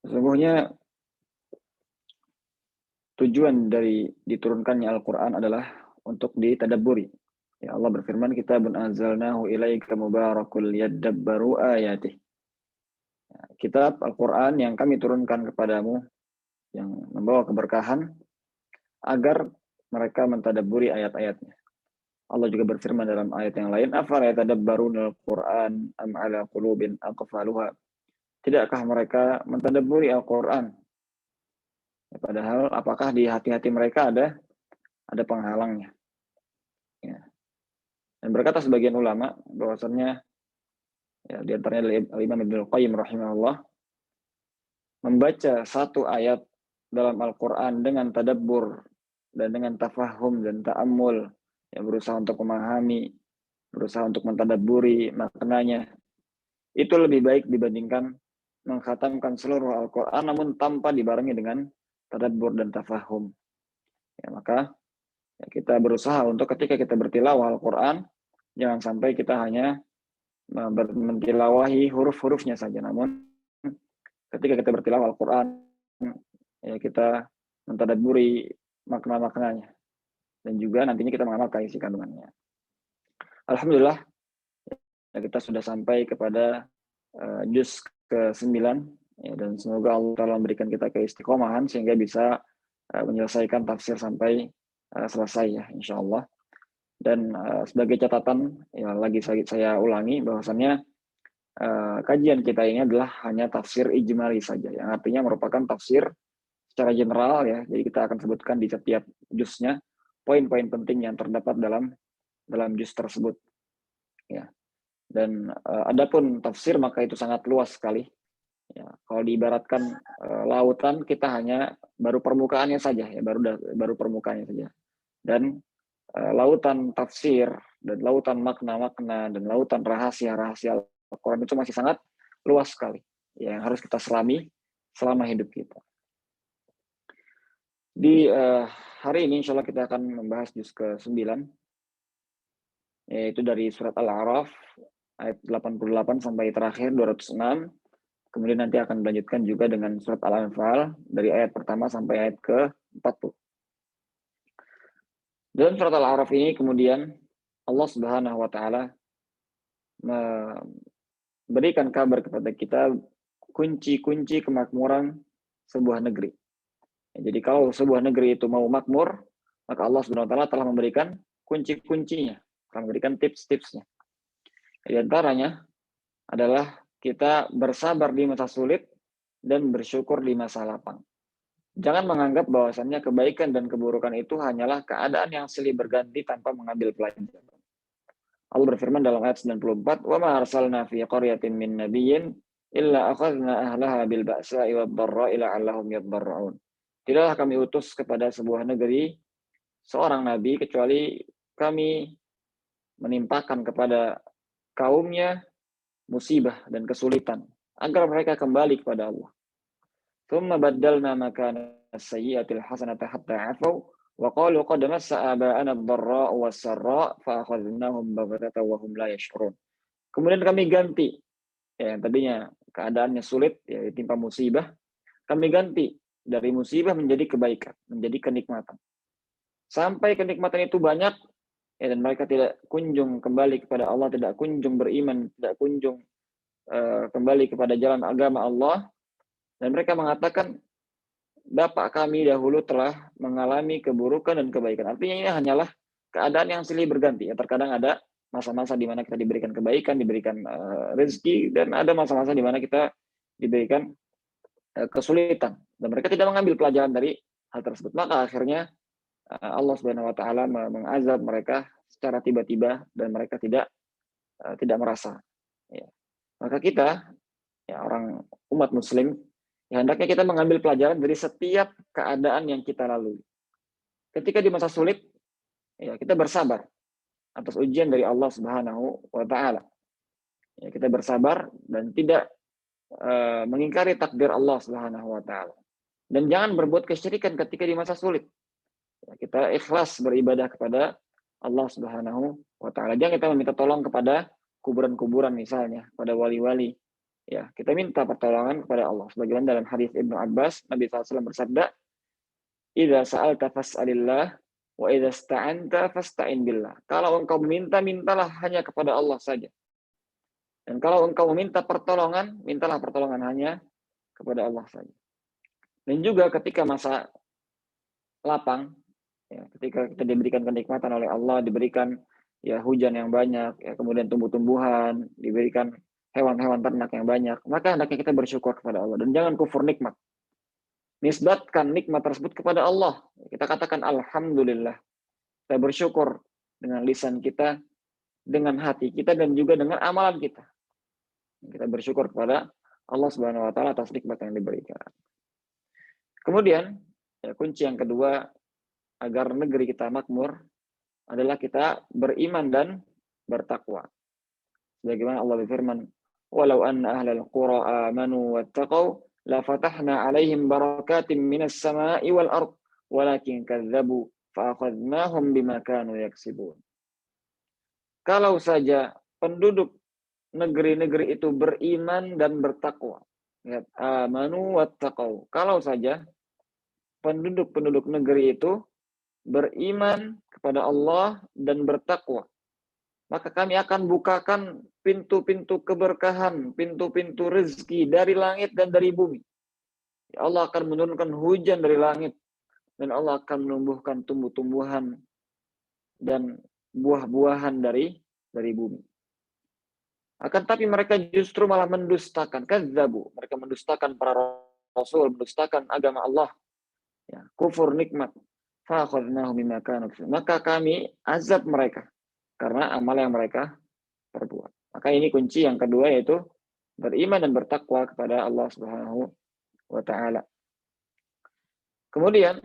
Sesungguhnya tujuan dari diturunkannya Al-Quran adalah untuk ditadabburi. Ya, Allah berfirman, kitabun anzalnahu ilaika mubarakul yadabbaru ayatih. Kitab Al-Quran yang kami turunkan kepadamu, yang membawa keberkahan, agar mereka mentadabburi ayat-ayatnya. Allah juga berfirman dalam ayat yang lain, afala yatadabbarunal Qur'an am ala qulubin aqfaluha. Tidakkah mereka mentadabburi Al-Quran? Ya, padahal apakah di hati-hati mereka ada penghalangnya? Ya. Dan berkata sebagian ulama bahwasannya, ya, di antaranya Imam Ibnu Qayyim rahimahullah, membaca satu ayat dalam Al-Quran dengan tadabbur dan dengan tafahum dan ta'ammul, yang berusaha untuk memahami, berusaha untuk mentadabburi maknanya, itu lebih baik dibandingkan mengkhatamkan seluruh Al-Quran namun tanpa dibarengi dengan tadabbur dan tafahum. Ya, maka ya, kita berusaha untuk ketika kita bertilawah Al-Quran, jangan sampai kita hanya mentilawahi huruf-hurufnya saja, namun ketika kita bertilawah Al-Quran, ya, kita mentadabburi makna-maknanya dan juga nantinya kita mengamalkan isi kandungannya. Alhamdulillah, ya, kita sudah sampai kepada juz ke-9, ya, dan semoga Allah Ta'ala memberikan kita keistiqomahan sehingga bisa menyelesaikan tafsir sampai selesai, ya, insya Allah. Dan sebagai catatan, ya, lagi saya ulangi bahwasannya kajian kita ini adalah hanya tafsir ijmali saja, yang artinya merupakan tafsir secara general, ya. Jadi kita akan sebutkan di setiap juznya poin-poin penting yang terdapat dalam juz tersebut, ya. Dan adapun tafsir maka itu sangat luas sekali. Ya, kalau diibaratkan lautan, kita hanya baru permukaannya saja, ya, baru permukaannya saja. Dan lautan tafsir dan lautan makna-makna dan lautan rahasia-rahasia Al-Quran itu masih sangat luas sekali, ya, yang harus kita selami selama hidup kita. Di hari ini insya Allah kita akan membahas juz ke-9, yaitu dari surat Al-A'raf ayat 88 sampai terakhir 206. Kemudian nanti akan dilanjutkan juga dengan surat Al-Anfal dari ayat pertama sampai ayat ke-40. Dalam surat Al-A'raf ini kemudian Allah Subhanahu wa taala memberikan kabar kepada kita kunci-kunci kemakmuran sebuah negeri. Jadi kalau sebuah negeri itu mau makmur, maka Allah Subhanahu wa taala telah memberikan kunci-kuncinya, telah memberikan tips-tipsnya. Di antaranya adalah kita bersabar di masa sulit dan bersyukur di masa lapang. Jangan menganggap bahwasannya kebaikan dan keburukan itu hanyalah keadaan yang silih berganti tanpa mengambil pelajaran. Allah berfirman dalam ayat 94, "Wa ma arsalna fi qaryatin min nabiyyin illa akhadna ahlaha bil ba'sa'i wad dharra'i la'allahum yadharra'un." Tidaklah kami utus kepada sebuah negeri seorang nabi kecuali kami menimpakan kepada kaumnya musibah dan kesulitan agar mereka kembali kepada Allah. Tsumma baddalna makana as-sayyi'atil hasanata hatta 'afaw wa qalu qad massa aba'ana ad-dharra'u was-sarra'u fa akhadnahum baghtatan wa hum la yash'urun. Kemudian kami ganti, ya, yang tadinya keadaannya sulit, ya, ditimpa musibah, kami ganti dari musibah menjadi kebaikan, menjadi kenikmatan. Sampai kenikmatan itu banyak, ya, dan mereka tidak kunjung kembali kepada Allah, tidak kunjung beriman, tidak kunjung kembali kepada jalan agama Allah, dan mereka mengatakan bapak kami dahulu telah mengalami keburukan dan kebaikan. Artinya ini hanyalah keadaan yang silih berganti. Ya, terkadang ada masa-masa di mana kita diberikan kebaikan, diberikan rezeki, dan ada masa-masa di mana kita diberikan kesulitan. Dan mereka tidak mengambil pelajaran dari hal tersebut. Maka akhirnya Allah Subhanahu wa taala mengazab mereka secara tiba-tiba dan mereka tidak merasa. Ya. Maka kita, ya, orang umat muslim, ya, hendaknya kita mengambil pelajaran dari setiap keadaan yang kita lalui. Ketika di masa sulit, ya, kita bersabar atas ujian dari Allah Subhanahu wa taala. Ya, kita bersabar dan tidak mengingkari takdir Allah Subhanahu wa taala. Dan jangan berbuat kesyirikan ketika di masa sulit. Ya, kita ikhlas beribadah kepada Allah Subhanahu wa taala. Jangan kita meminta tolong kepada kuburan-kuburan misalnya, pada wali-wali, ya kita minta pertolongan kepada Allah. Sebagaimana dalam hadis Ibnu Abbas, Nabi SAW bersabda, "Idza sa'alta fas'alillah wa idza ista'anta fasta'in billah." Kalau engkau meminta, mintalah hanya kepada Allah saja. Dan kalau engkau meminta pertolongan, mintalah pertolongan hanya kepada Allah saja. Dan juga ketika masa lapang, ya, ketika kita diberikan kenikmatan oleh Allah, diberikan ya hujan yang banyak, ya, kemudian tumbuh-tumbuhan, diberikan hewan-hewan ternak yang banyak, maka hendaknya kita bersyukur kepada Allah dan jangan kufur nikmat. Nisbatkan nikmat tersebut kepada Allah. Kita katakan alhamdulillah. Kita bersyukur dengan lisan kita, dengan hati kita, dan juga dengan amalan kita. Kita bersyukur kepada Allah Subhanahu wa taala atas nikmat yang diberikan. Kemudian, ya, kunci yang kedua agar negeri kita makmur adalah kita beriman dan bertakwa. Sebagaimana Allah berfirman, "Walau anna ahlal qura amanu wattaqau la fatahna 'alaihim barakatim minas sama'i wal ard, walakin kadzdzabu fa akhadnahum bima kanu yaksibun." Kalau saja penduduk negeri-negeri itu beriman dan bertakwa. Lihat, amanu wattaqau. Kalau saja penduduk-penduduk negeri itu beriman kepada Allah dan bertakwa, maka kami akan bukakan pintu-pintu keberkahan, pintu-pintu rezeki dari langit dan dari bumi. Allah akan menurunkan hujan dari langit, dan Allah akan menumbuhkan tumbuh-tumbuhan dan buah-buahan dari bumi. Akan tapi mereka justru malah mendustakan, kadzabu. Mereka mendustakan para rasul, mendustakan agama Allah, ya, kufur nikmat. Fa'akhadnahum bima kanu yaksibun. Maka kami azab mereka karena amal yang mereka perbuat. Maka ini kunci yang kedua, yaitu beriman dan bertakwa kepada Allah Subhanahu wa taala. Kemudian,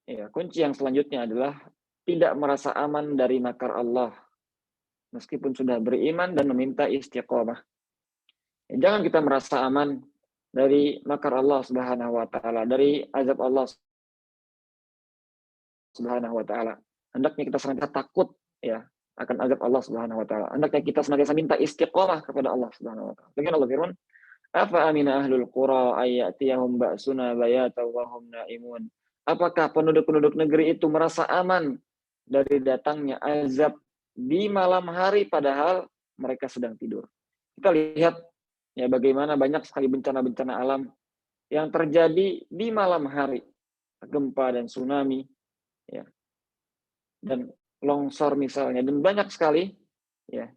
ya, kunci yang selanjutnya adalah tidak merasa aman dari makar Allah meskipun sudah beriman dan meminta istiqomah. Jangan kita merasa aman dari makar Allah Subhanahu wa taala, dari azab Allah Subhanahu wa taala. Hendaknya kita senantiasa takut, ya, akan azab Allah Subhanahu wa taala. Hendaknya kita senantiasa minta istiqomah kepada Allah Subhanahu wa taala. Dengan Allah firman, "Afa amina ahlul qura ayatiyahum ba'suna bayatan wa hum naimun." Apakah penduduk-penduduk negeri itu merasa aman dari datangnya azab di malam hari padahal mereka sedang tidur? Kita lihat, ya, bagaimana banyak sekali bencana-bencana alam yang terjadi di malam hari. Gempa dan tsunami, ya, dan longsor misalnya, dan banyak sekali, ya,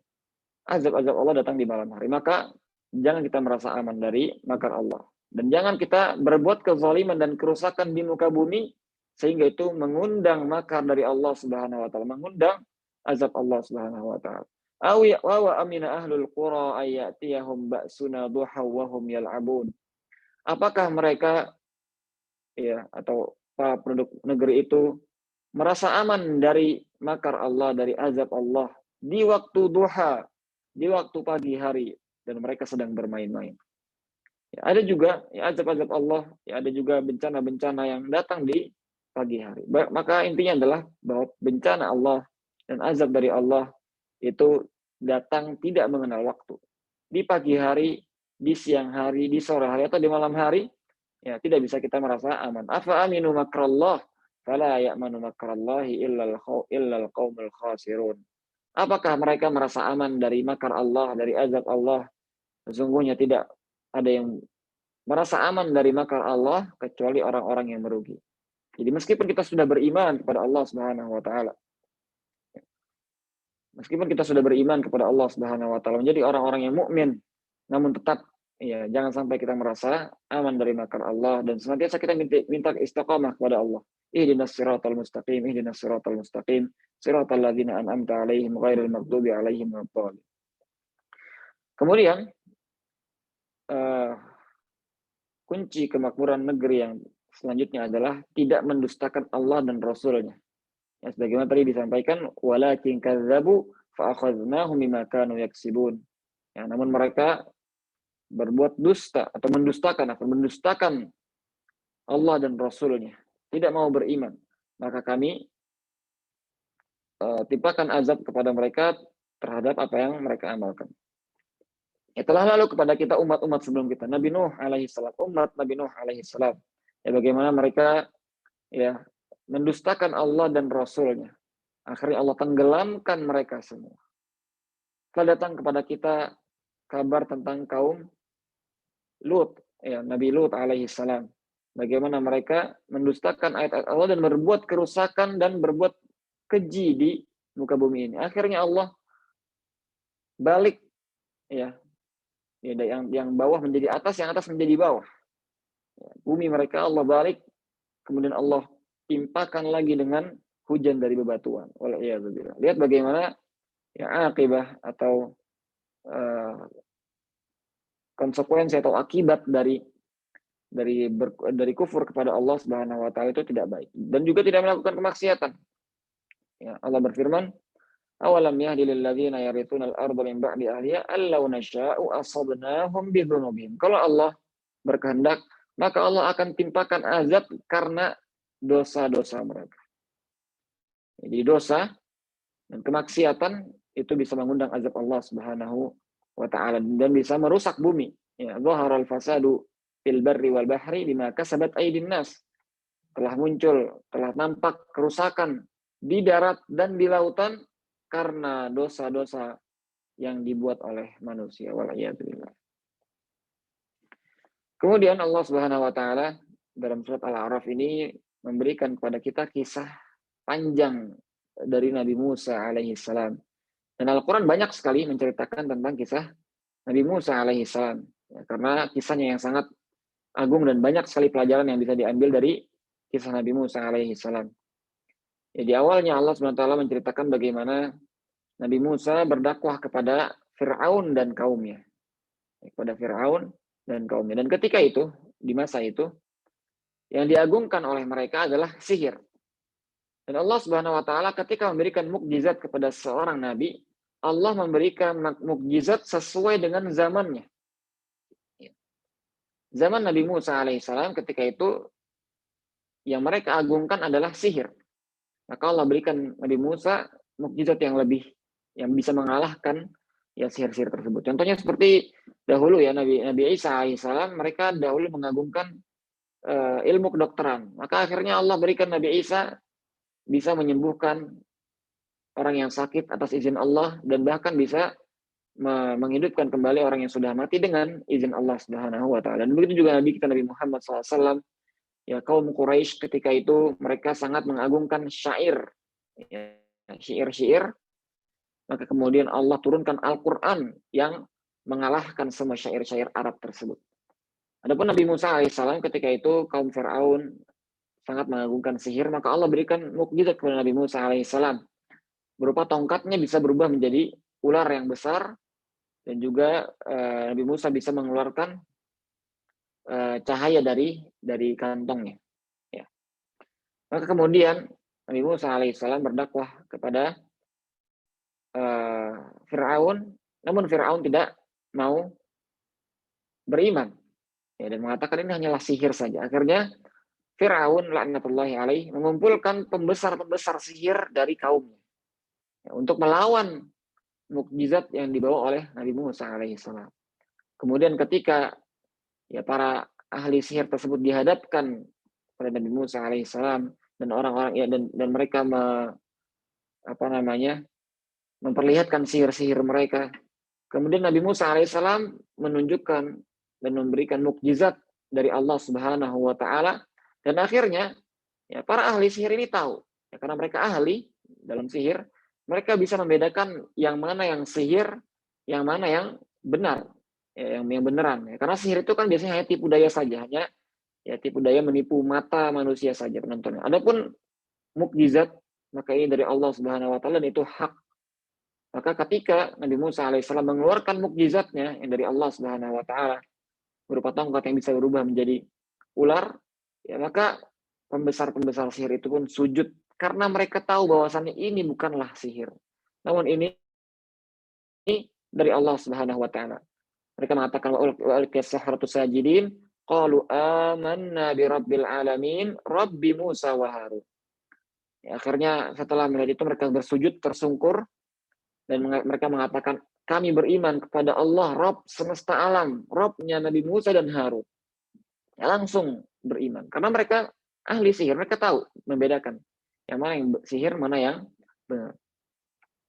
azab-azab Allah datang di malam hari. Maka jangan kita merasa aman dari makar Allah, dan jangan kita berbuat kezaliman dan kerusakan di muka bumi sehingga itu mengundang makar dari Allah Subhanahu wa taala, mengundang azab Allah Subhanahu wa taala. Wa amina ahlul qura ayatiyahum ba'suna duha wa hum yal'abun. Apakah mereka, ya, atau para penduduk negeri itu merasa aman dari makar Allah, dari azab Allah di waktu duha, di waktu pagi hari, dan mereka sedang bermain-main? Ya, ada juga, ya, azab-azab Allah, ya, ada juga bencana-bencana yang datang di pagi hari. Maka intinya adalah bahwa bencana Allah dan azab dari Allah itu datang tidak mengenal waktu. Di pagi hari, di siang hari, di sore hari, atau di malam hari, ya, tidak bisa kita merasa aman. Afa aminu makrallah fala ya'manu makrallahi illal qaumul khasirun. Apakah mereka merasa aman dari makar Allah, dari azab Allah? Sesungguhnya tidak ada yang merasa aman dari makar Allah kecuali orang-orang yang merugi. Jadi meskipun kita sudah beriman kepada Allah Subhanahu wa taala, meskipun kita sudah beriman kepada Allah Subhanahu wa taala, menjadi orang-orang yang mukmin, namun tetap, ya, jangan sampai kita merasa aman dari makar Allah, dan senantiasa kita minta istiqamah kepada Allah. Ihdinas siratal mustaqim, ihdinas siratal mustaqim, siratal ladzina an'amta 'alaihim ghairil maghdubi 'alaihim waladdallin. Kemudian, kunci kemakmuran negeri yang selanjutnya adalah tidak mendustakan Allah dan Rasul-Nya. Ya, sebagaimana tadi disampaikan, walakin kadzabu fa akhadnahum bima kanu yaksibun. Ya, namun mereka berbuat dusta atau mendustakan Allah dan Rasul-Nya, tidak mau beriman. Maka kami timpakan azab kepada mereka terhadap apa yang mereka amalkan. Ya, telah lalu kepada kita umat-umat sebelum kita, Nabi Nuh alaihi salam, umat Nabi Nuh alaihi salam. Ya, bagaimana mereka ya mendustakan Allah dan Rasul-Nya. Akhirnya Allah tenggelamkan mereka semua. Telah datang kepada kita kabar tentang kaum Lut, ya Nabi Lut alaihi salam. Bagaimana mereka mendustakan ayat-ayat Allah dan berbuat kerusakan dan berbuat keji di muka bumi ini. Akhirnya Allah balik ya, ya yang bawah menjadi atas, yang atas menjadi bawah. Ya, bumi mereka Allah balik, kemudian Allah timpakan lagi dengan hujan dari bebatuan. Waliyadzubillah. Lihat bagaimana ya akibah atau konsekuensi atau akibat dari kufur kepada Allah Subhanahu wa taala itu tidak baik dan juga tidak melakukan kemaksiatan. Ya, Allah berfirman, "Awalam yahdi lil ladzina yarithuna al-ardha min ba'di ahliha allau nasha'u asabnahum bidzunubihim." Kalau Allah berkehendak, maka Allah akan timpakan azab karena dosa-dosa mereka. Jadi dosa dan kemaksiatan itu bisa mengundang azab Allah Subhanahu wa taala dan bisa merusak bumi. Ya, zaharal fasadu fil barri wal bahri bima kasabat aydin nas. Telah muncul, telah nampak kerusakan di darat dan di lautan karena dosa-dosa yang dibuat oleh manusia. Waliyadzubillah. Kemudian Allah Subhanahu wa taala dalam surat Al-A'raf ini memberikan kepada kita kisah panjang dari Nabi Musa alaihi salam. Dan Al-Quran banyak sekali menceritakan tentang kisah Nabi Musa alaihi salam. Ya, karena kisahnya yang sangat agung dan banyak sekali pelajaran yang bisa diambil dari kisah Nabi Musa alaihi salam. Ya, di awalnya Allah SWT menceritakan bagaimana Nabi Musa berdakwah kepada Fir'aun dan kaumnya. Kepada Fir'aun dan kaumnya. Dan ketika itu, di masa itu, yang diagungkan oleh mereka adalah sihir. Dan Allah Subhanahu wa taala ketika memberikan mukjizat kepada seorang nabi, Allah memberikan mukjizat sesuai dengan zamannya. Zaman Nabi Musa alaihissalam ketika itu yang mereka agungkan adalah sihir. Maka Allah berikan Nabi Musa mukjizat yang lebih, yang bisa mengalahkan ya sihir-sihir tersebut. Contohnya seperti dahulu ya Nabi Isa alaihissalam, mereka dahulu mengagungkan ilmu kedokteran. Maka akhirnya Allah berikan Nabi Isa bisa menyembuhkan orang yang sakit atas izin Allah dan bahkan bisa menghidupkan kembali orang yang sudah mati dengan izin Allah Subhanahu wa taala. Dan begitu juga Nabi kita Nabi Muhammad SAW, ya kaum Quraisy ketika itu mereka sangat mengagungkan syair, ya, syair-syair. Maka kemudian Allah turunkan Al-Qur'an yang mengalahkan semua syair-syair Arab tersebut. Adapun Nabi Musa alaihissalam ketika itu kaum Fir'aun sangat mengagungkan sihir, maka Allah berikan mukjizat kepada Nabi Musa alaihissalam. Berupa tongkatnya bisa berubah menjadi ular yang besar. Dan juga Nabi Musa bisa mengeluarkan cahaya dari kantongnya. Ya. Maka kemudian Nabi Musa alaihissalam berdakwah kepada Fir'aun, namun Fir'aun tidak mau beriman ya, dan mengatakan ini hanyalah sihir saja. Akhirnya Fir'aun laknatullahi alaih mengumpulkan pembesar-pembesar sihir dari kaumnya ya, untuk melawan mukjizat yang dibawa oleh Nabi Musa alaihissalam. Kemudian ketika ya para ahli sihir tersebut dihadapkan pada Nabi Musa alaihissalam dan orang-orang ya dan mereka memperlihatkan sihir-sihir mereka. Kemudian Nabi Musa alaihissalam menunjukkan dan memberikan mukjizat dari Allah Subhanahu wa taala dan akhirnya ya para ahli sihir ini tahu ya, karena mereka ahli dalam sihir, mereka bisa membedakan yang mana yang sihir, yang mana yang benar. Ya, yang beneran ya. Karena sihir itu kan biasanya hanya tipu daya saja, hanya ya tipu daya menipu mata manusia saja penontonnya. Adapun mukjizat maka ini dari Allah Subhanahu wa taala dan itu hak. Maka ketika Nabi Musa alaihissalam mengeluarkan mukjizatnya yang dari Allah Subhanahu wa taala berupa tongkat yang bisa berubah menjadi ular, ya maka pembesar-pembesar sihir itu pun sujud karena mereka tahu bahwasannya ini bukanlah sihir. Namun ini dari Allah Subhanahu wa taala. Mereka mengatakan wa alqiyas sahratu sajidin qalu amanna bi rabbil alamin rabbi Musa wa Harun. Ya, akhirnya setelah melihat itu mereka bersujud tersungkur dan mereka mengatakan kami beriman kepada Allah, Rabb semesta alam, Rabbnya Nabi Musa dan Harun. Ya, langsung beriman. Karena mereka ahli sihir, mereka tahu membedakan yang mana yang sihir, mana yang benar.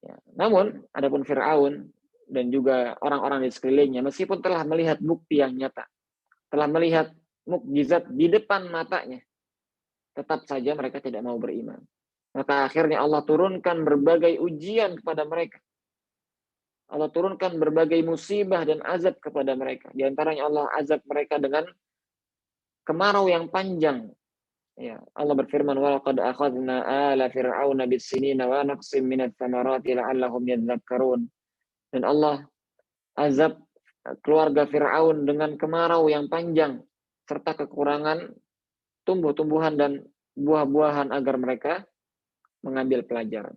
Ya. Namun, adapun Fir'aun dan juga orang-orang di sekelilingnya, meskipun telah melihat bukti yang nyata, telah melihat mukjizat di depan matanya, tetap saja mereka tidak mau beriman. Maka akhirnya Allah turunkan berbagai ujian kepada mereka. Allah turunkan berbagai musibah dan azab kepada mereka. Di antaranya Allah azab mereka dengan kemarau yang panjang. Ya, Allah berfirman, "Walaqad akhadna ala fir'auna bis-sinina wa naqsim minats tsamarati la'allahum yadhakkarun." Dan Allah azab keluarga Fir'aun dengan kemarau yang panjang serta kekurangan tumbuh-tumbuhan dan buah-buahan agar mereka mengambil pelajaran.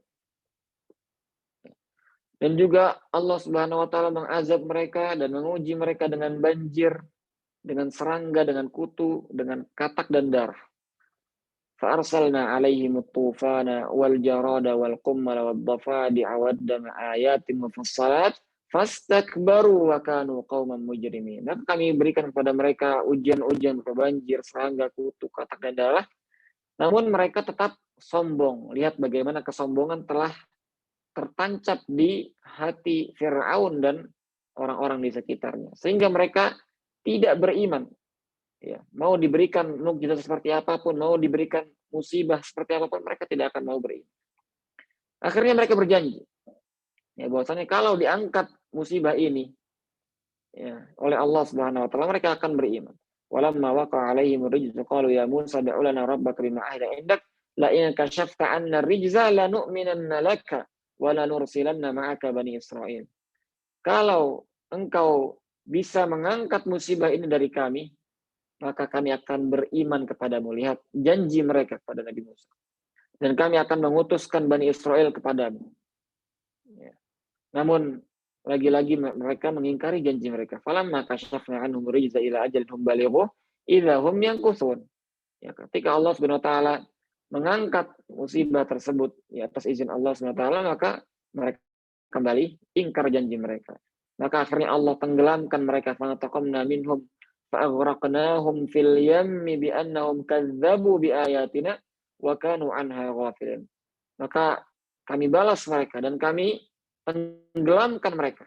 Dan juga Allah Subhanahu wa taala mengazab mereka dan menguji mereka dengan banjir, dengan serangga, dengan kutu, dengan katak dan darah. Fa'arsalna 'alaihim at-tufana wal jarada wal qummala wad dafadi'a wad dama ayatin mufassalat fastakbaru wa kanu qauman mujrimin. Dan kami berikan kepada mereka ujian-ujian berupa banjir, serangga, kutu, katak dan darah. Namun mereka tetap sombong. Lihat bagaimana kesombongan telah tertancap di hati Fir'aun dan orang-orang di sekitarnya. Sehingga mereka tidak beriman. Ya, mau diberikan mukjizat seperti apapun, mau diberikan musibah seperti apapun, mereka tidak akan mau beriman. Akhirnya mereka berjanji, ya, bahwasanya kalau diangkat musibah ini ya, oleh Allah Subhanahu wa taala, mereka akan beriman. Walamma waqa'a 'alaihim ar-rijzu qalu ya Musa ud'u lana rabbaka bima ahida 'indak la in kashafta 'anna ar-rijza lanu'minanna laka wa lanursilanna ma'aka bani Israil. Kalau engkau bisa mengangkat musibah ini dari kami, maka kami akan beriman kepadamu. Lihat janji mereka kepada Nabi Musa. Dan kami akan mengutuskan Bani Israel kepadamu. Ya. Namun, lagi-lagi mereka mengingkari janji mereka. Falamma kashafna anhum rijza ila ajalin hum balighuh idza hum yankusun. Ya, ketika Allah Subhanahu wa taala mengangkat musibah tersebut ya, atas izin Allah Subhanahu wa taala, maka mereka kembali ingkar janji mereka. Maka akhirnya Allah tenggelamkan mereka, fanataqamna minhum fa'aghraqnahum fil yammi bi'annahum kadzdzabu biayatina wa kanu anha ghafilin. Maka kami balas mereka dan kami tenggelamkan mereka.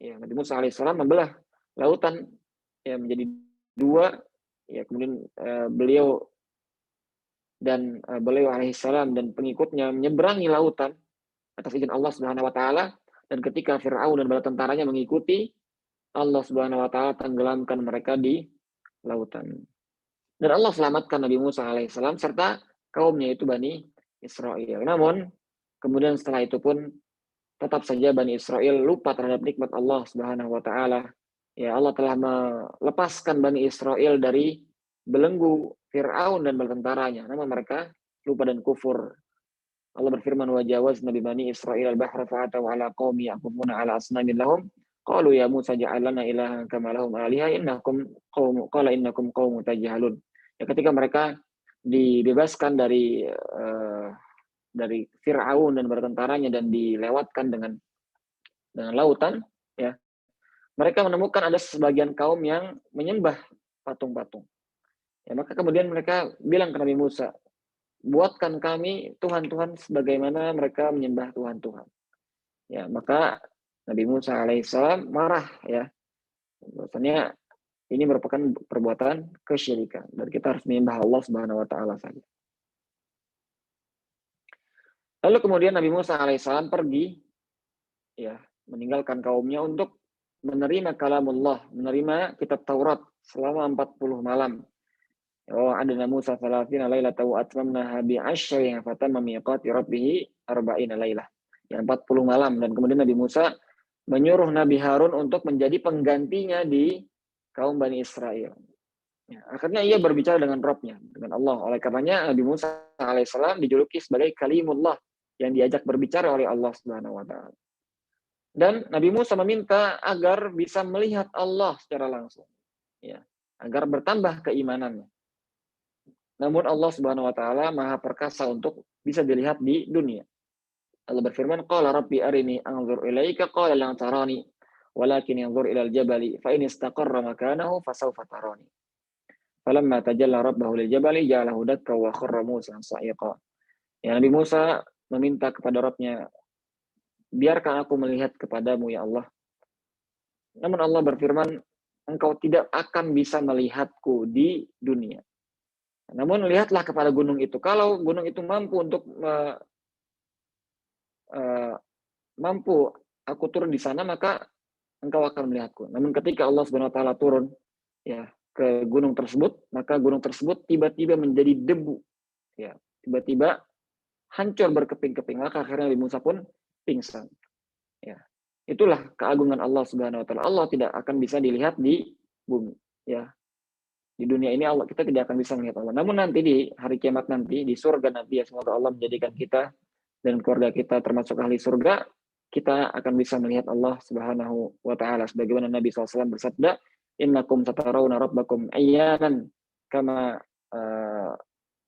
Ya, Nabi Musa alaihissalam membelah lautan ya, menjadi dua. Ya, kemudian beliau alaihissalam dan pengikutnya menyeberangi lautan atas izin Allah Subhanahu wa taala, dan ketika Firaun dan bala tentaranya mengikuti, Allah Subhanahu wa taala tenggelamkan mereka di lautan. Dan Allah selamatkan Nabi Musa alaihissalam serta kaumnya itu Bani Israel. Namun kemudian setelah itu pun tetap saja Bani Israel lupa terhadap nikmat Allah Subhanahu wa taala. Ya, Allah telah melepaskan Bani Israel dari belenggu Firaun dan bala tentaranya. Namun mereka lupa dan kufur. Allah berfirman, wa jawazna bi Bani Israil al-bahra fa'atau ala qaumi yaqufuna ala asnamin lahum qalu ya Musa ja'al lana ilahan kama lahum aliha innakum qaum qala innakum qaumun tajhalun. Ya, ketika mereka dibebaskan dari Firaun dan tentaranya dan dilewatkan dengan lautan, ya, mereka menemukan ada sebagian kaum yang menyembah patung-patung. Ya, maka kemudian mereka bilang ke Nabi Musa, buatkan kami Tuhan-Tuhan sebagaimana mereka menyembah Tuhan-Tuhan. Ya, maka Nabi Musa alaihissalam marah ya. Bahwasanya ini merupakan perbuatan kesyirikan dan kita harus menyembah Allah Subhanahu wa taala saja. Lalu kemudian Nabi Musa alaihissalam pergi ya, meninggalkan kaumnya untuk menerima kalamullah, menerima kitab Taurat selama 40 malam. Oh, adana Musa 30 lailatan wa atmamnaha bi 'ashrin fatamma miqati rabbih 40 lailah. Yang 40 malam, dan kemudian Nabi Musa menyuruh Nabi Harun untuk menjadi penggantinya di kaum Bani Israel. Ya, akhirnya ia berbicara dengan Rabb-nya, dengan Allah. Oleh karenanya Nabi Musa alaihissalam dijuluki sebagai kalimullah, yang diajak berbicara oleh Allah Subhanahu wa taala. Dan Nabi Musa meminta agar bisa melihat Allah secara langsung. Ya, agar bertambah keimanannya. Namun Allah Subhanahu wa taala Maha perkasa untuk bisa dilihat di dunia. Allah berfirman, qala rabbi arini anzur ilaika qala lan tarani walakin anzur ilal jabali fa in istaqarra makanahu fasawfa tarani. Falamma tajalla rabbahu lil jabali ja'alahu dakka wa kharra Musa sa'iqa. Ya, Nabi Musa meminta kepada Rabb-nya, biarkan aku melihat kepadamu ya Allah. Namun Allah berfirman, engkau tidak akan bisa melihatku di dunia. Namun lihatlah kepada gunung itu. Kalau gunung itu mampu untuk mampu aku turun di sana, maka engkau akan melihatku. Namun ketika Allah Subhanahu wa taala turun ya ke gunung tersebut, maka gunung tersebut tiba-tiba menjadi debu. Ya, tiba-tiba hancur berkeping-keping. Maka akhirnya Nabi Musa pun pingsan. Ya. Itulah keagungan Allah Subhanahu wa taala. Allah tidak akan bisa dilihat di bumi, ya. Di dunia ini Allah kita tidak akan bisa melihat Allah. Namun nanti di hari kiamat nanti, di surga nanti, ya semoga Allah menjadikan kita dan keluarga kita termasuk ahli surga, kita akan bisa melihat Allah Subhanahu wa taala sebagaimana Nabi SAW bersabda, innakum satarawna rabbakum ayyanan kama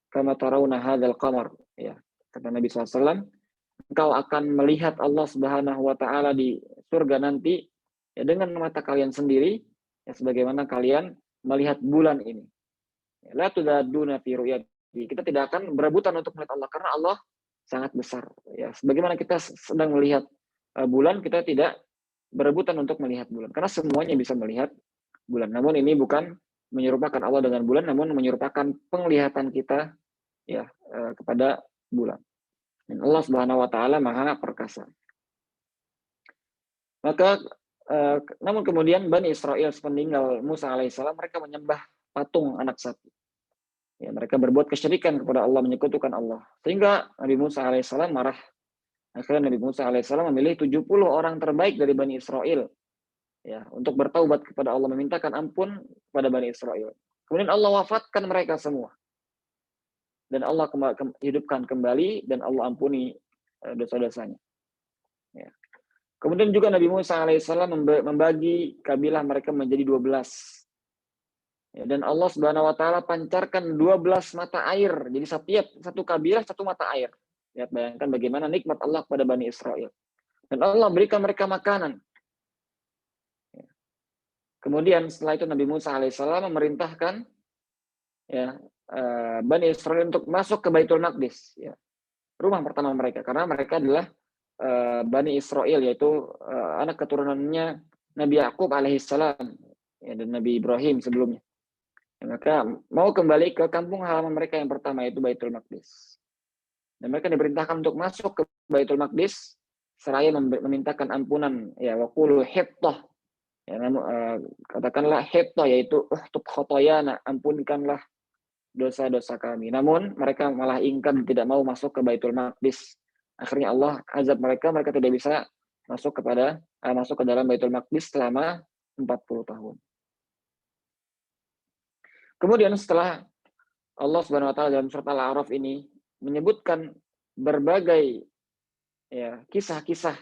kama tarawna hadzal qamar, ya. Kata Nabi SAW, engkau akan melihat Allah Subhanahu wa taala di surga nanti ya dengan mata kalian sendiri, ya sebagaimana kalian melihat bulan ini. La tudaduna fi ru'yati. Kita tidak akan berebutan untuk melihat Allah karena Allah sangat besar. Ya, sebagaimana kita sedang melihat bulan, kita tidak berebutan untuk melihat bulan karena semuanya bisa melihat bulan. Namun ini bukan menyerupakan Allah dengan bulan, namun menyerupakan penglihatan kita ya kepada bulan. Dan Allah Subhanahu wa taala Maha perkasa. Maka namun kemudian Bani Israel sepeninggal Musa alaihissalam mereka menyembah patung anak sapi. Ya, mereka berbuat kesyirikan kepada Allah, menyekutukan Allah. Sehingga Nabi Musa alaihissalam marah. Akhirnya Nabi Musa alaihissalam memilih 70 orang terbaik dari Bani Israel ya untuk bertaubat kepada Allah, memintakan ampun kepada Bani Israel. Kemudian Allah wafatkan mereka semua. Dan Allah hidupkan kembali dan Allah ampuni dosa-dosanya. Ya. Kemudian juga Nabi Musa alaihissalam membagi kabilah mereka menjadi 12. Ya, dan Allah Subhanahu wa taala pancarkan 12 mata air. Jadi setiap satu kabilah satu mata air. Ya, bayangkan bagaimana nikmat Allah kepada Bani Israel. Dan Allah berikan mereka makanan. Ya. Kemudian setelah itu Nabi Musa alaihissalam memerintahkan ya Bani Israel untuk masuk ke Baitul Maqdis. Ya. Rumah pertama mereka. Karena mereka adalah Bani Israel, yaitu anak keturunannya Nabi Yakub alaihissalam ya, dan Nabi Ibrahim sebelumnya. Ya, maka mau kembali ke kampung halaman mereka yang pertama, yaitu Baitul Maqdis. Dan mereka diperintahkan untuk masuk ke Baitul Maqdis seraya memintakan ampunan ya waqulu hittah. Ya, katakanlah hittah, yaitu uhtub khotoyana, ampunkanlah dosa-dosa kami. Namun mereka malah ingkar, tidak mau masuk ke Baitul Maqdis. Akhirnya Allah azab mereka tidak bisa masuk ke dalam Baitul Maqdis selama 40 tahun. Kemudian setelah Allah Subhanahu wa taala dalam surat Al-A'raf ini menyebutkan berbagai ya kisah-kisah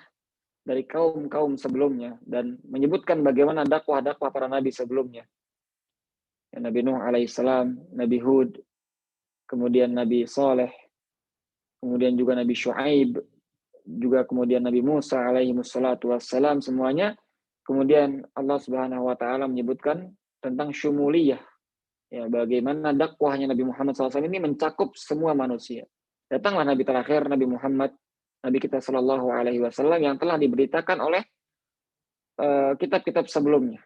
dari kaum-kaum sebelumnya dan menyebutkan bagaimana dakwah-dakwah para nabi sebelumnya. Ya, Nabi Nuh alaihissalam, Nabi Hud, kemudian Nabi Saleh, kemudian juga Nabi Syuaib, juga kemudian Nabi Musa alaihi wassalatu wassalam, semuanya. Kemudian Allah Subhanahu wa taala menyebutkan tentang syumuliyah. Ya, bagaimana dakwahnya Nabi Muhammad SAW ini mencakup semua manusia. Datanglah Nabi terakhir, Nabi Muhammad, Nabi kita Shallallahu Alaihi Wasallam yang telah diberitakan oleh kitab-kitab sebelumnya.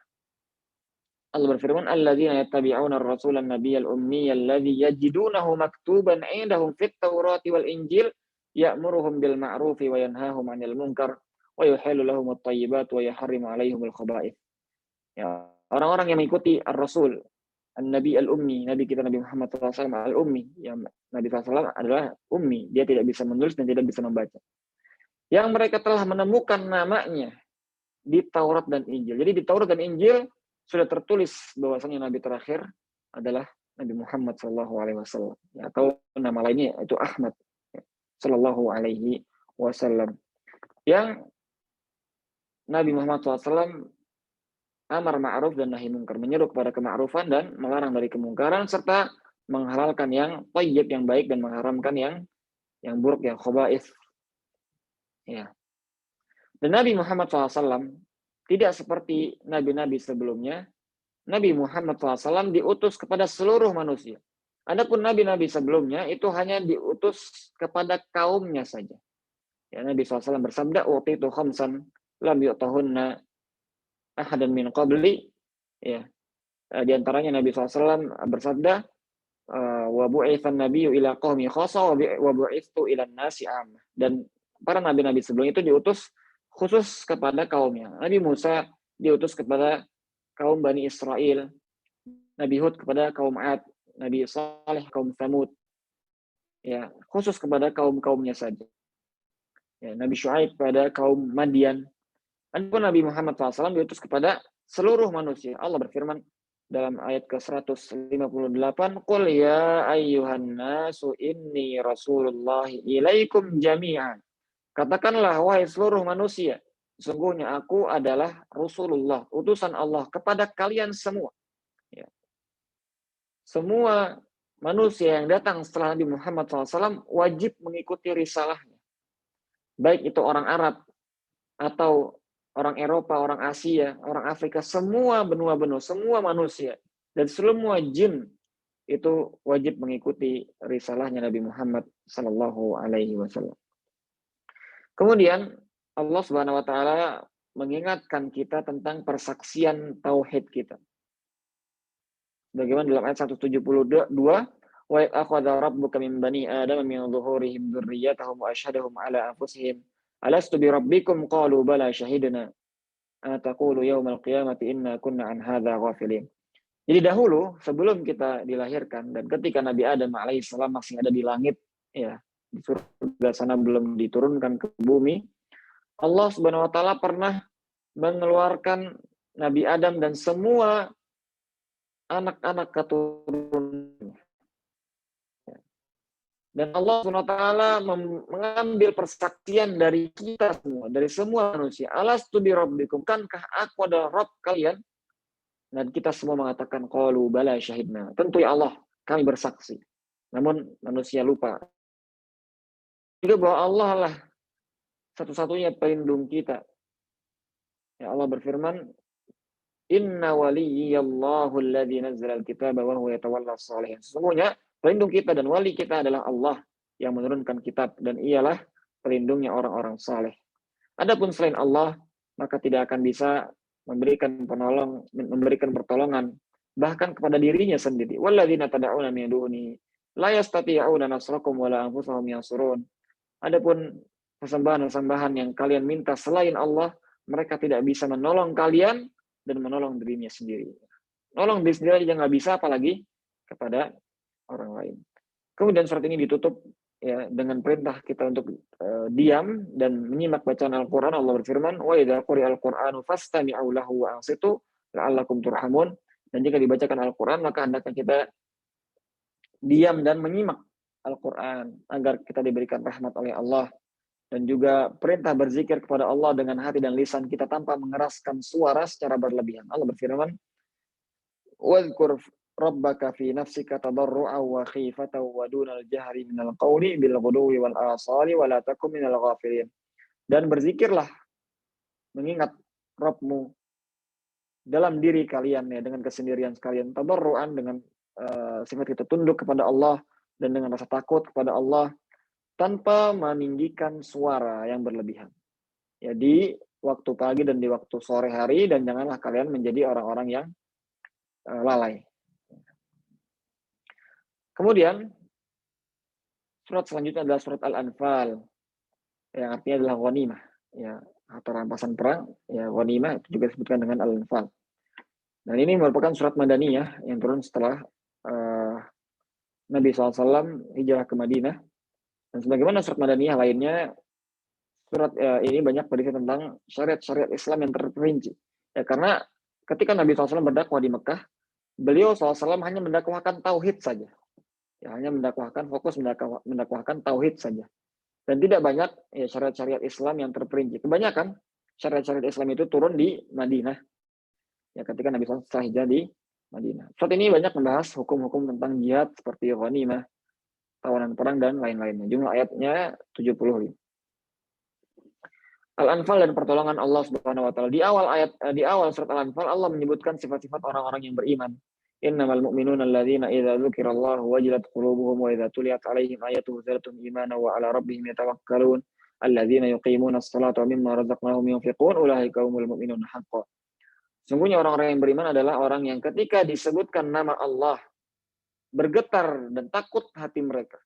Allah berfirman, "Alladzina yattabi'una ar-rasulan nabiyyal ummiyal ladzi yajidunahu maktuban 'indahum fit Taurati wal Injil ya'muruhum bil ma'rufi wa yanhahum 'anil munkar wa yuhillu lahumut thayyibat wa yuharrimu 'alaihimul khaba'ith." Ya, orang-orang yang mengikuti ar-rasul Nabi al-Ummi, Nabi kita Nabi Muhammad SAW al-Ummi, yang Nabi SAW adalah Ummi, dia tidak bisa menulis dan tidak bisa membaca. Yang mereka telah menemukan namanya di Taurat dan Injil. Jadi di Taurat dan Injil sudah tertulis bahwasanya Nabi terakhir adalah Nabi Muhammad SAW, atau nama lainnya itu Ahmad Sallallahu Alaihi Wasallam. Yang Nabi Muhammad SAW amar ma'ruf dan nahi mungkar, menyeru kepada kema'rufan dan melarang dari kemungkaran, serta menghalalkan yang thayyib, yang baik, dan mengharamkan yang buruk, yang khaba'ith. Ya. Dan Nabi Muhammad SAW tidak seperti nabi-nabi sebelumnya. Nabi Muhammad SAW diutus kepada seluruh manusia. Adapun nabi-nabi sebelumnya itu hanya diutus kepada kaumnya saja. Ya, Nabi SAW bersabda, "Utitu khamsan lam yu'tahunna ahadan min qabli." Ya, di antaranya Nabi SAW bersabda, "Wa bu'itsan nabiyyu ila qaumi khassa wa bu'itsu ila nasi 'ammah." Dan para nabi-nabi sebelumnya itu diutus khusus kepada kaumnya. Nabi Musa diutus kepada kaum Bani Israel, Nabi Hud kepada kaum Ad, Nabi Saleh kaum Tsamud. Ya, khusus kepada kaum-kaumnya saja. Ya, Nabi Syuaib kepada kaum Madian. Adapun Nabi Muhammad SAW diutus kepada seluruh manusia. Allah berfirman dalam ayat ke-158, "Qul ya ayyuhan nasu inni rasulullahi ilaikum jami'an." Katakanlah, wahai seluruh manusia, sesungguhnya aku adalah Rasulullah, utusan Allah kepada kalian semua. Ya. Semua manusia yang datang setelah Nabi Muhammad SAW wajib mengikuti risalahnya. Baik itu orang Arab, atau orang Eropa, orang Asia, orang Afrika, semua benua-benua, semua manusia, dan semua jin itu wajib mengikuti risalahnya Nabi Muhammad Sallallahu Alaihi Wasallam. Kemudian Allah Subhanahu Wa Taala mengingatkan kita tentang persaksian tauhid kita. Bagaimana dalam ayat 172, "Wa akhadha rabbuka min bani Adam min dhuhurihim dzurriyyatahum wa asyhadahum ala anfusihim alastu bi rabbikum qalu bala syahidna an taqulu yaumal qiyamati inna kunna an hadza ghafilin." Jadi dahulu sebelum kita dilahirkan dan ketika Nabi Adam alaihissalam masih ada di langit, ya, di surga sana belum diturunkan ke bumi, Allah Subhanahu wa taala pernah mengeluarkan Nabi Adam dan semua anak-anak keturunannya. Dan Allah SWT mengambil persaksian dari kita semua, dari semua manusia. Alastu bi rabbikum, kankah aku adalah Rabb kalian? Dan kita semua mengatakan, qalu bala syahidna. Tentu ya Allah, kami bersaksi. Namun manusia lupa. Juga bahwa Allah lah satu-satunya pelindung kita. Ya, Allah berfirman, "Inna waliyyallahu alladzi nazzala al-kitaba wa huwa yatawalla as-salihin." Sesungguhnya pelindung kita dan wali kita adalah Allah yang menurunkan kitab dan ialah pelindungnya orang-orang saleh. Adapun selain Allah, maka tidak akan bisa memberikan pertolongan bahkan kepada dirinya sendiri. Walladzina tad'una min duni la yastati'una nasrakum wala anfusahum yansurun. Adapun persembahan-persembahan yang kalian minta selain Allah, mereka tidak bisa menolong kalian dan menolong dirinya sendiri. Nolong diri sendiri aja nggak bisa, apalagi kepada orang lain. Kemudian surat ini ditutup ya dengan perintah kita untuk diam dan menyimak bacaan Al-Quran. Allah berfirman, "Wa idza quri'al Qur'anu fastami'u lahu wa ansitu la'allakum turhamun." Dan jika dibacakan Al-Quran, maka hendaknya kita diam dan menyimak Al-Quran agar kita diberikan rahmat oleh Allah. Dan juga perintah berzikir kepada Allah dengan hati dan lisan kita tanpa mengeraskan suara secara berlebihan. Allah berfirman, "Wadhkur rabbaka fi nafsika tadarru'an wa khifatan wa dunal jahri minal qawli bil ghuduwi wal asali wa la takum minal ghafilin." Dan berzikirlah, mengingat Rabbmu dalam diri kalian, ya, dengan kesendirian sekalian, tadarru'an dengan sifat kita tunduk kepada Allah dan dengan rasa takut kepada Allah, tanpa meninggikan suara yang berlebihan. Ya, di waktu pagi dan di waktu sore hari, dan janganlah kalian menjadi orang-orang yang lalai. Kemudian surat selanjutnya adalah surat Al-Anfal, yang artinya adalah ghanimah, ya, atau rampasan perang. Ya, ghanimah itu juga disebutkan dengan Al-Anfal. Dan ini merupakan surat Madaniyah yang turun setelah Nabi SAW hijrah ke Madinah. Dan sebagaimana surat Madaniyah lainnya, surat ini banyak berisi tentang syariat-syariat Islam yang terperinci. Ya, karena ketika Nabi SAW berdakwah di Mekah, beliau SAW hanya mendakwahkan tauhid saja. Ya, hanya fokus mendakwahkan tauhid saja. Dan tidak banyak ya, syariat-syariat Islam yang terperinci. Kebanyakan syariat-syariat Islam itu turun di Madinah. Ya, ketika Nabi SAW setelah hijrah di Madinah. Surat ini banyak membahas hukum-hukum tentang jihad seperti ghanimah, tawanan perang, dan lain-lainnya. Jumlah ayatnya 70. Al-Anfal dan pertolongan Allah Subhanahu wa taala. Di awal surat Al-Anfal Allah menyebutkan sifat-sifat orang-orang yang beriman. Innamal mu'minuna alladzina idza dzukirallahu wajilat qulubuhum wa idza tuliyat 'alaihim ayatuhu zadatuhum imanan wa 'ala rabbihim yatawakkalun alladzina yuqimuna as-salata wa mimma razaqnahum yunfiqun ulaika humul mu'minuna haqqan. Sungguhnya orang-orang yang beriman adalah orang yang ketika disebutkan nama Allah bergetar dan takut hati mereka.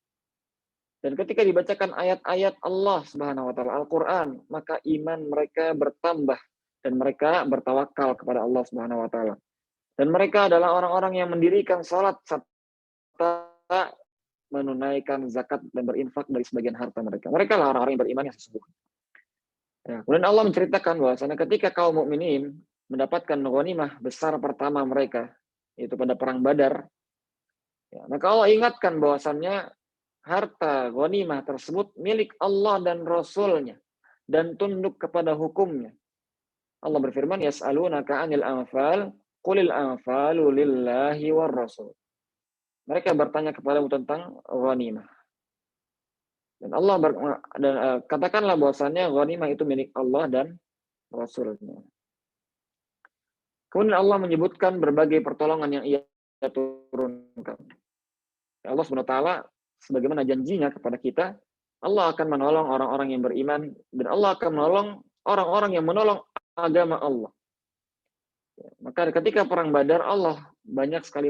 Dan ketika dibacakan ayat-ayat Allah Subhanahu wa taala Al-Qur'an, maka iman mereka bertambah dan mereka bertawakal kepada Allah Subhanahu wa taala. Dan mereka adalah orang-orang yang mendirikan salat serta menunaikan zakat dan berinfak dari sebagian harta mereka. Mereka lah orang-orang yang beriman yang sesungguhnya. Ya, kemudian Allah menceritakan bahwasanya ketika kaum mukminin mendapatkan ghanimah besar pertama mereka, yaitu pada perang Badar, ya, maka Allah ingatkan bahwasannya harta ghanimah tersebut milik Allah dan Rasul-Nya dan tunduk kepada hukumnya. Allah berfirman, yas'alunaka 'anil anfal, qulil anfalu lillahi war rasul. Mereka bertanya kepadamu tentang ghanimah. Dan Allah katakanlah bahwasannya ghanimah itu milik Allah dan Rasul-Nya. Kemudian Allah menyebutkan berbagai pertolongan yang Ia turunkan. Allah SWT sebagaimana janjinya kepada kita, Allah akan menolong orang-orang yang beriman dan Allah akan menolong orang-orang yang menolong agama Allah. Maka ketika perang Badar, Allah banyak sekali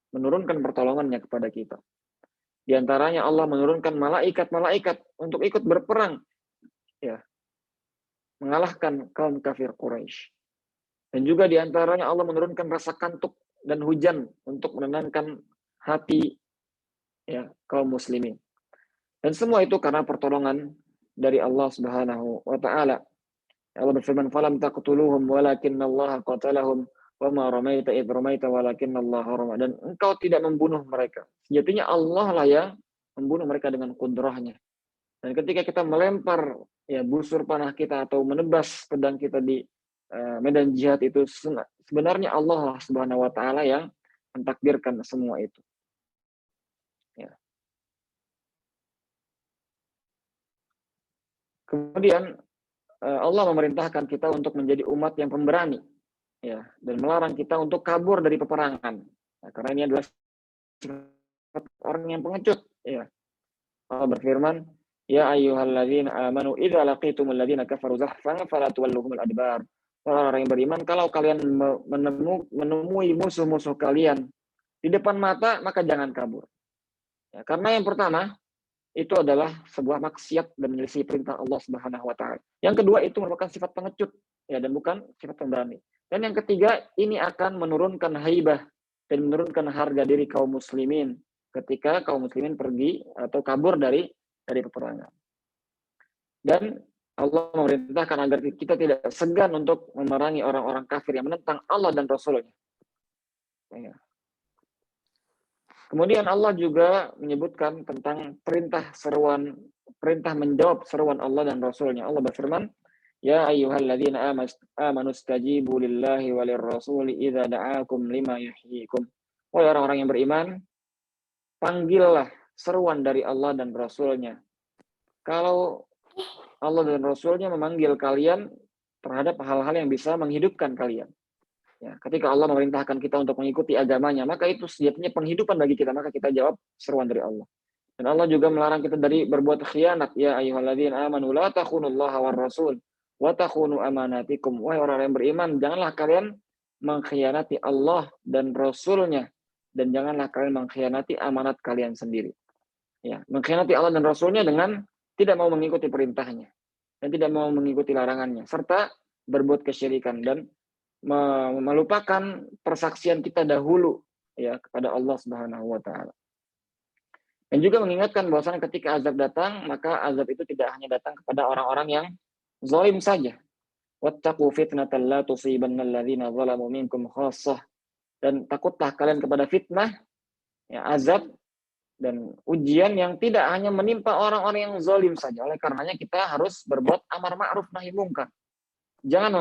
menurunkan pertolongannya kepada kita. Di antaranya Allah menurunkan malaikat-malaikat untuk ikut berperang, ya, mengalahkan kaum kafir Quraisy. Dan juga di antaranya Allah menurunkan rasa kantuk dan hujan untuk menenangkan hati, ya, kaum muslimin. Dan semua itu karena pertolongan dari Allah Subhanahu wa taala. Allah berfirman, "Falam taqtuluhum walakinallaha qatalahum wa ma ramaita id ramaita walakinallaha rama." Dan engkau tidak membunuh mereka. Sejatinya Allah lah yang membunuh mereka dengan kudrahnya. Dan ketika kita melempar, ya, busur panah kita atau menebas pedang kita di medan jihad itu, sebenarnya Allah lah Subhanahu wa taala yang mentakdirkan semua itu. Ya. Kemudian Allah memerintahkan kita untuk menjadi umat yang pemberani, ya, dan melarang kita untuk kabur dari peperangan. Nah, karena ini adalah orang yang pengecut, ya. Allah berfirman, "Ya ayyuhalladzina amanu idza laqitumul ladzina kafaru zahfan fala tuwalluhumul adbar." Orang yang beriman, kalau kalian menemui musuh-musuh kalian di depan mata, maka jangan kabur. Ya, karena yang pertama, itu adalah sebuah maksiat dan menyelisih perintah Allah Subhanahu wa taala. Yang kedua, itu merupakan sifat pengecut, ya, dan bukan sifat pemberani. Dan yang ketiga, ini akan menurunkan haibah dan menurunkan harga diri kaum muslimin ketika kaum muslimin pergi atau kabur dari peperangan. Dan Allah memerintahkan agar kita tidak segan untuk memerangi orang-orang kafir yang menentang Allah dan Rasul-Nya. Ya. Kemudian Allah juga menyebutkan tentang perintah menjawab seruan Allah dan Rasul-Nya. Allah berfirman, "Ya ayyuhalladzina amanu stajibu lillahi walir rasuli idza da'akum lima yuhyikum." Wahai orang-orang yang beriman, panggillah seruan dari Allah dan Rasul-Nya. Kalau Allah dan Rasul-Nya memanggil kalian terhadap hal-hal yang bisa menghidupkan kalian. Ya, ketika Allah memerintahkan kita untuk mengikuti agamanya, maka itu sejatinya penghidupan bagi kita, maka kita jawab seruan dari Allah. Dan Allah juga melarang kita dari berbuat khianat. Ya ayyuhalladzina amanu la takhunullaha war rasul wa takhunu amanatikum. Wahai orang yang beriman, janganlah kalian mengkhianati Allah dan Rasul-Nya, dan janganlah kalian mengkhianati amanat kalian sendiri. Ya, mengkhianati Allah dan Rasul-Nya dengan tidak mau mengikuti perintahnya dan tidak mau mengikuti larangannya, serta berbuat kesyirikan dan melupakan persaksian kita dahulu, ya, kepada Allah Subhanahu wa taala. Dan juga mengingatkan bahwasanya ketika azab datang, maka azab itu tidak hanya datang kepada orang-orang yang zalim saja. Wattaqu fitnatan la tusibanna alladzina zalamu minkum khassah. Dan takutlah kalian kepada fitnah, ya, azab dan ujian yang tidak hanya menimpa orang-orang yang zalim saja. Oleh karenanya kita harus berbuat amar ma'ruf nahi munkar. Jangan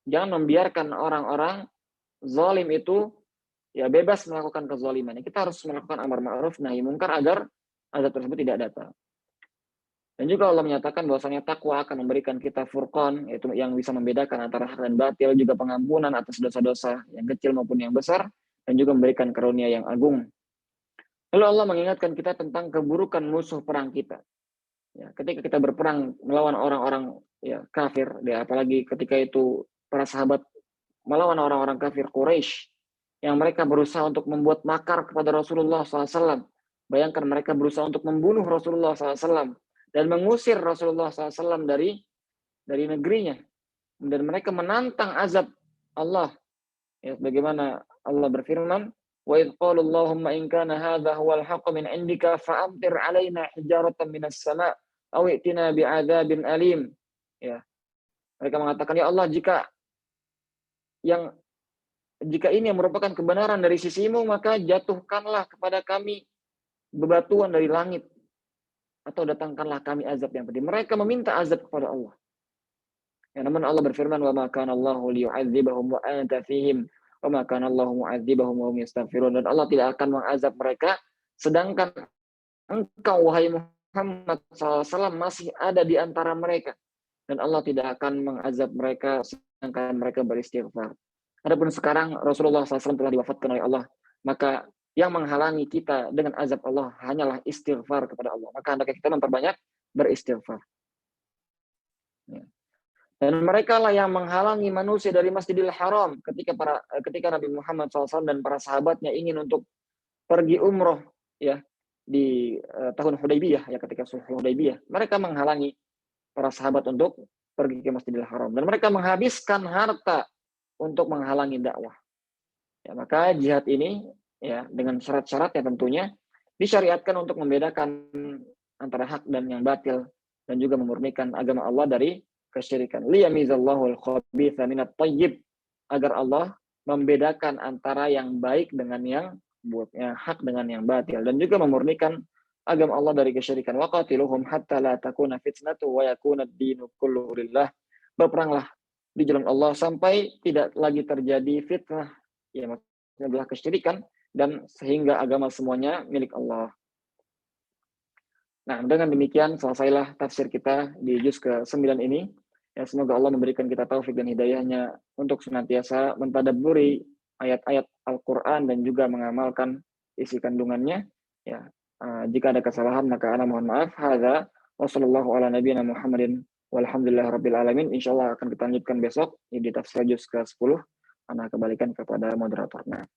membiarkan orang-orang zalim itu, ya, bebas melakukan kezaliman. Kita harus melakukan amar ma'ruf nahi munkar agar azab tersebut tidak datang. Dan juga Allah menyatakan bahwasanya takwa akan memberikan kita furqan, yaitu yang bisa membedakan antara hak dan batil, juga pengampunan atas dosa-dosa yang kecil maupun yang besar, dan juga memberikan karunia yang agung. Lalu Allah mengingatkan kita tentang keburukan musuh perang kita. Ya, ketika kita berperang melawan orang-orang ya kafir, ya, apalagi ketika itu para sahabat melawan orang-orang kafir Quraisy yang mereka berusaha untuk membuat makar kepada Rasulullah SAW. Bayangkan mereka berusaha untuk membunuh Rasulullah SAW dan mengusir Rasulullah SAW dari negerinya. Dan mereka menantang azab Allah. Ya, bagaimana Allah berfirman, "Wa idh qala Allahumma in kana hadha huwal haqqu min 'indika fa'amtir 'alaina hijaratan minas sama' aw i'tina bi'adzabin alim." Ya, mereka mengatakan, "Ya Allah, jika ini yang merupakan kebenaran dari sisimu, maka jatuhkanlah kepada kami bebatuan dari langit atau datangkanlah kami azab yang pedih." Mereka meminta azab kepada Allah. Ya, namun Allah berfirman, "Wa ma kana Allahu liyu'adzibahum wa anta fihim, wa ma kana Allahu mu'adzibahum wa hum yastaghfirun." Dan Allah tidak akan mengazab mereka sedangkan engkau wahai Muhammad SAW masih ada di antara mereka, dan Allah tidak akan mengazab mereka sedangkan mereka beristighfar. Adapun sekarang Rasulullah SAW telah diwafatkan oleh Allah, maka yang menghalangi kita dengan azab Allah hanyalah istighfar kepada Allah. Maka hendaknya kita memperbanyak beristighfar. Ya. Dan mereka lah yang menghalangi manusia dari Masjidil Haram ketika Nabi Muhammad SAW dan para sahabatnya ingin untuk pergi umroh ya di tahun Hudaybiyah, ya ketika sulh Hudaybiyah, mereka menghalangi para sahabat untuk pergi ke Masjidil Haram dan mereka menghabiskan harta untuk menghalangi dakwah. Ya, maka jihad ini ya dengan syarat-syaratnya tentunya disyariatkan untuk membedakan antara hak dan yang batil dan juga memurnikan agama Allah dari kesyirikan. Liyamizallahu al-khabitha minat thayyib, agar Allah membedakan antara yang baik dengan yang hak dengan yang batil dan juga memurnikan agama Allah dari kesyirikan. Waqatiluhum hatta la takuna fitnatu wa yakuna ad-dinu kulluhu lillah. Berperanglah di jalan Allah sampai tidak lagi terjadi fitnah, ya maksudnya adalah kesyirikan, dan sehingga agama semuanya milik Allah. Nah, dengan demikian selesailah tafsir kita di juz ke-9 ini. Ya, semoga Allah memberikan kita taufik dan hidayahnya untuk senantiasa mentadabburi ayat-ayat Al-Quran dan juga mengamalkan isi kandungannya. Ya, jika ada kesalahan maka ana mohon maaf. Hadza wa sallallahu ala nabiyyina Muhammadin walhamdulillahirabbil alamin. Insyaallah akan kita lanjutkan besok di tafsir juz ke-10. Ana kembalikan kepada moderatornya.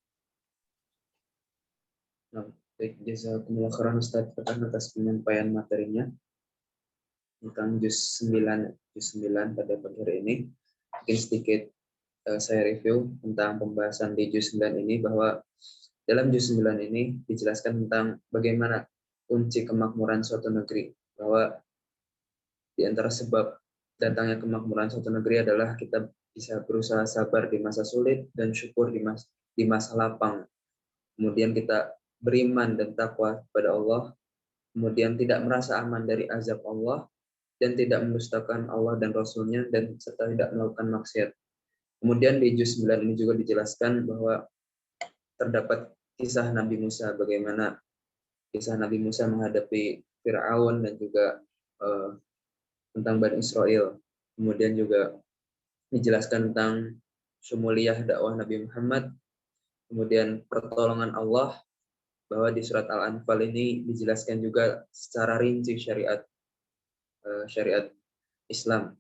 Baik, jazakumullah khairan Ustaz atas penyampaian materinya tentang juz 9 pada pagi hari ini. Mungkin sedikit saya review tentang pembahasan di juz 9 ini, bahwa dalam juz 9 ini dijelaskan tentang bagaimana kunci kemakmuran suatu negeri, bahwa di antara sebab datangnya kemakmuran suatu negeri adalah kita bisa berusaha sabar di masa sulit dan syukur di masa lapang. Kemudian kita beriman dan takwa kepada Allah, kemudian tidak merasa aman dari azab Allah, dan tidak mendustakan Allah dan Rasul-Nya, dan serta tidak melakukan maksiat. Kemudian di juz 9 ini juga dijelaskan bahwa terdapat kisah Nabi Musa, bagaimana kisah Nabi Musa menghadapi Fir'aun dan juga tentang Bani Israel. Kemudian juga dijelaskan tentang syumuliyah dakwah Nabi Muhammad, kemudian pertolongan Allah, bahwa di surat Al-Anfal ini dijelaskan juga secara rinci syariat Islam,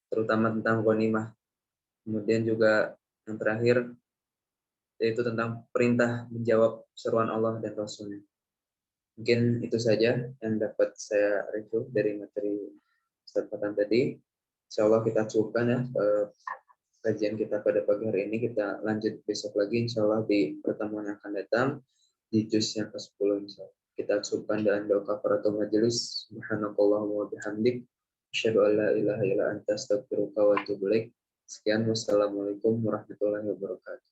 terutama tentang ghanimah. Kemudian juga yang terakhir yaitu tentang perintah menjawab seruan Allah dan Rasul-Nya. Mungkin itu saja yang dapat saya review dari materi Ustaz Fatan tadi. Insyaallah kita cukupkan ya kajian kita pada pagi hari ini. Kita lanjut besok lagi insyaallah di pertemuan yang akan datang di juz yang ke-10 insyaallah. Kita cukupkan dengan doa kafaratul majelis. Subhanakallahumma wa bihamdik, asyhadu an la ilaha illa anta astaghfiruka wa atubu ilaik. Sekian, wassalamualaikum warahmatullahi wabarakatuh.